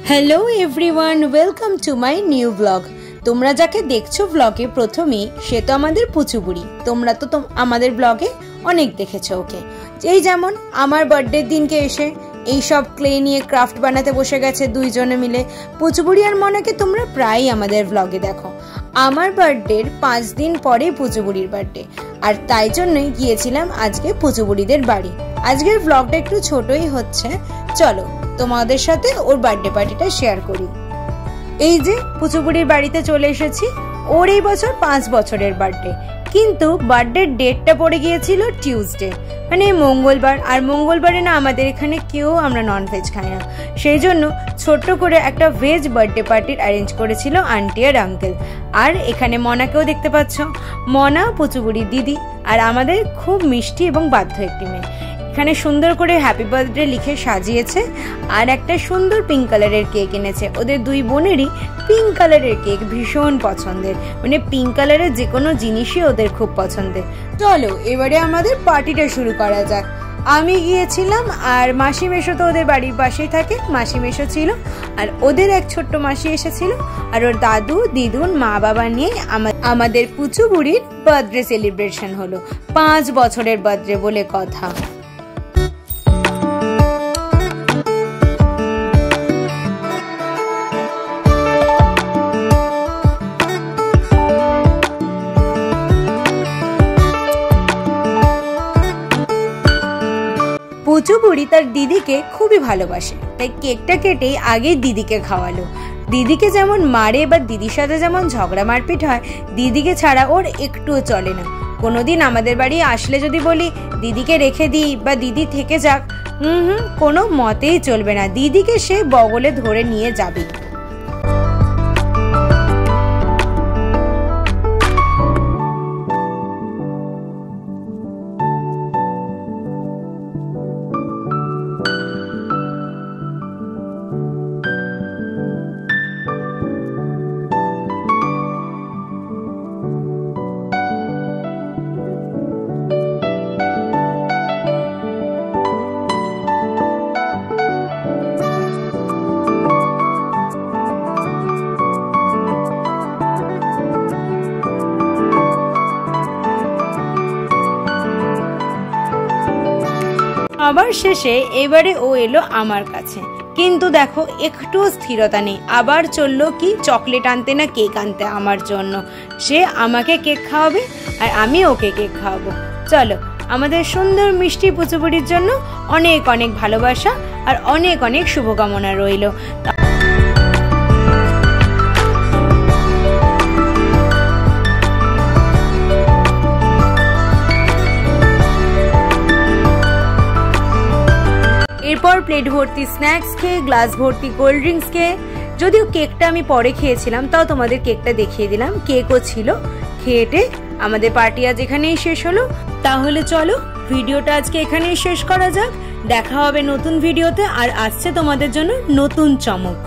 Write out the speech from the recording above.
Hello everyone welcome to my new blog. তোমরা যাকে দেখছো ব্লগে প্রথমেই সে তো আমাদের পুচু বুড়ি। তোমরা তো আমাদের ব্লগে অনেক দেখেছো ওকে। এই যেমন আমার বার্থডে দিনকে এসে এই সব ক্লে নিয়ে ক্রাফট বানাতে বসে গেছে দুইজনে মিলে। পুচু বুড়ি আর মনাকে তোমরা প্রায়ই আমাদের ব্লগে দেখো। আমার বার্থডের 5 দিন পরে পুচু বুড়ির বার্থডে, আর তাই জন্যই গিয়েছিলাম আজকে পুচু বুড়িদের বাড়ি। আজকের ব্লগটা একটু ছোটই হচ্ছে, চলো তোমাদের সাথে ওর বার্থডে পার্টিটা শেয়ার করি। এই যে পুচু বুড়ির বাড়িতে চলে এসেছি। ওর এই বছর 5 বছরের বার্থডে, কিন্তু বার্থডের ডেটটা পড়ে গিয়েছিল টিউসডে, মানে মঙ্গলবার। আর মঙ্গলবারে না আমাদের এখানে কেউ আমরা ননভেজ খাই না, সেই জন্য ছোট্ট করে একটা ভেজ বার্থডে পার্টির অ্যারেঞ্জ করেছিল আন্টি আর আঙ্কেল। আর এখানে মনাকেও দেখতে পাচ্ছ, মনা পুচু বুড়ির দিদি আর আমাদের খুব মিষ্টি এবং বাধ্য একটি মেয়ে। এখানে সুন্দর করে হ্যাপি বার্থডে লিখে সাজিয়েছে, আর একটা সুন্দর পিঙ্ক কালারের কেক এনেছে। ওদের দুই বোনেরই পিঙ্ক কালারের কেক ভীষণ পছন্দের, মানে পিঙ্ক কালারের যে কোনো জিনিসই ওদের খুব পছন্দের। চলো এবারে আমাদের পার্টিটা শুরু করা যাক। আমি গিয়েছিলাম, আর মাসি মেশো তো ওদের বাড়ির পাশেই থাকে, মাসি মেশো ছিল, আর ওদের এক ছোট্ট মাসি এসেছিল, আর ওর দাদু দিদুন মা বাবা নিয়ে আমাদের পুচু বুড়ির বার্থডে সেলিব্রেশন হলো। 5 বছরের বার্থডে বলে কথা। পুচু বুড়ি তার দিদিকে খুবই ভালোবাসে, তাই কেকটা কেটেই আগে দিদিকে খাওয়ালো। দিদিকে যেমন মারে বা দিদির সাথে যেমন ঝগড়া মারপিট হয়, দিদিকে ছাড়া ওর একটুও চলে না। কোনোদিন আমাদের বাড়ি আসলে যদি বলি দিদিকে রেখে দিই বা দিদি থেকে যাক, কোনো মতেই চলবে না, দিদিকে সে বগলে ধরে নিয়ে যাবে। আবার শেষে এবারে ও এলো আমার কাছে, কিন্তু দেখো একটু স্থিরতা নেই। আবার চললো কি চকলেট আনতে না কেক আনতে আমার জন্য। সে আমাকে কেক খাওয়াবে আর আমি ওকে কেক খাওয়াবো। চলো আমাদের সুন্দর মিষ্টি পুচু বুড়ির জন্য অনেক অনেক ভালোবাসা আর অনেক অনেক শুভকামনা রইল। এরপর প্লেট ভর্তি স্ন্যাক্স খেয়ে, গ্লাস ভর্তি কোল্ড ড্রিঙ্কস খেয়ে, যদিও কেকটা আমি পরে খেয়েছিলাম তাও তোমাদের কেকটা দেখিয়ে দিলাম, কেকও ছিল। খেয়েটে আমাদের পার্টি আজ এখানেই শেষ হলো। তাহলে চলো ভিডিওটা আজকে এখানেই শেষ করা যাক। দেখা হবে নতুন ভিডিওতে, আর আসছে তোমাদের জন্য নতুন চমক।